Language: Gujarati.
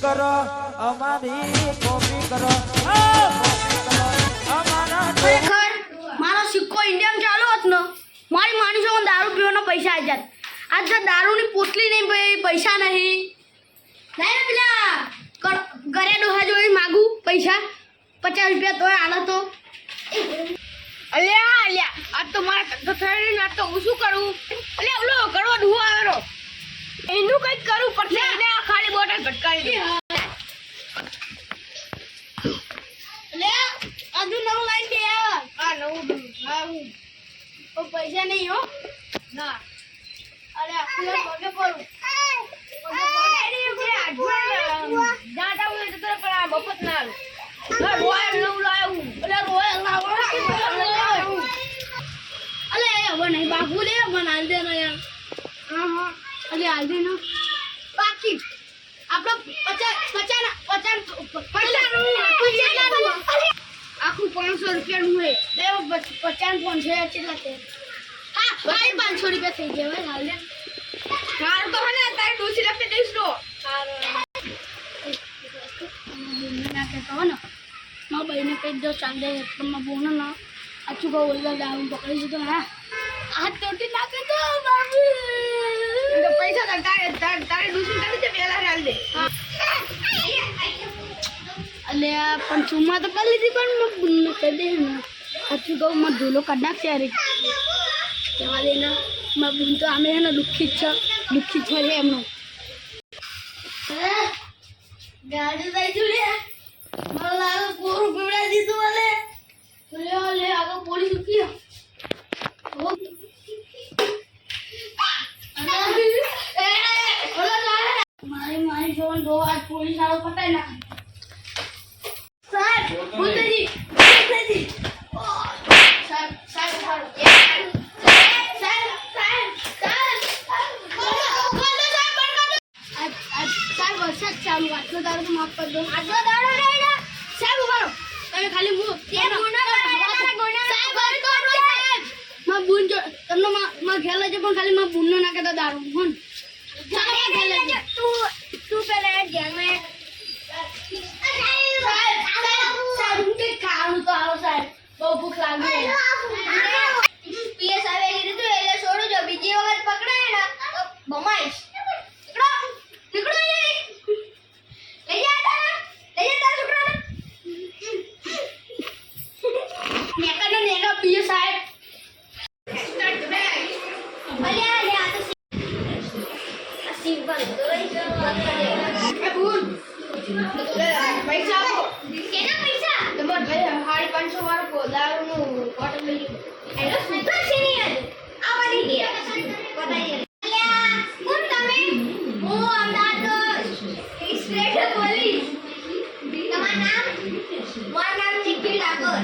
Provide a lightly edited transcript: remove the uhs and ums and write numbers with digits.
કરો અમારી કોપી કરો ખરેખર મારો સિક્કો ઇન્ડિયામાં ચાલુ હોત ને મારી માનીશો દારૂ પીવાના પૈસા આવી જાત આજ તો દારૂની પોટલી નહીં પૈસા નહીં નહીં પેલા ઘરે ડોહા જોઈ માગું પૈસા 50 રૂપિયા તો આલો તો અલ્યા અલ્યા આ તો મારા ધથાડી ના તો હું શું કરું અલ્યા ઓલો કડવો ડોહો આવેલો એનું કંઈક કરવું પડશે એને આ ખાલી બોટલ ભટકાવી દે અલ્યા આજુ નવું લાઈન દે આ નવું હા હું તો પૈસા નહીં હો ના અરે આપણે પગે પડું જાતા હોય તો પણ આ બપત ના આલું રોયલ નવું લાવ્યું એટલે રોયલ લાવ્યું અલે હવે નહીં બાપુ લે મને હાલ દે ને યાર હા હા અલે હાલ દે ને બાકી આપણે 50 આખું 500 રૂપિયાનું હે દેવ 50 ફોન છે કેટલા છે હા ભાઈ 500 રૂપિયા થઈ ગયા ભાઈ હાલ દે કાર તો હને તારે દોસી લખતે દઈશ તો ના કે કહો ને મારા ભાઈને કહી દો ચાલ દે પણ બોનો ના આછું કહો ઓલા દારૂ પકડી જતો હા આ તોટી નાખે તો બાબુ તો પૈસા તારે દોસી કરી દે પેલા હાલ દે અલે પણ ચુમ્મા તો કરી લીધી પણ મેં બુનને કહી દે ને આછું કહું માં ધૂલો કાઢ નાખશે યાર કહેવા દે ને મારા બુન તો આમે હે ને દુઃખી છે એમનો ગાડી લઈ જુલે મને લાગે કોરું પીવડા દીધું વાલે લે આગળ પોલીસ ઉકી મારી જોન દો આજ પોલીસ આવો પતાઈ ના સાહેબ ભૂતજી ચાલુ આટલો દારૂ તો માફ કરી દો આટલો દારૂ નહીં ને સાહેબ ઉભારો તમે ખાલી મુ સાહેબ માં બુન જો તમને માં ખેલ છે પણ ખાલી માં બુન નો નાખે તો દારૂ હન તું પેલા ધ્યાનમાં સાહેબ હું કે ખાવાનું તો આવો સાહેબ બહુ ભૂખ લાગી પીએસ આવે એ રીતે એટલે છોડો જો બીજી વખત પકડાય ને તો બમાઈશ નીકળો પૈસા આપો કેના પૈસા તમાર ભાઈ 550 વાળો કો દારૂનું બોટલ લઈ એનો સુધા છે ને યાર આવડી ગયા બતાઈએ અલ્યા કોણ તમે હું અમદાવાદ સ્ટેટ પોલીસ તમારું નામ મારું નામ નિખિલ ઠાકોર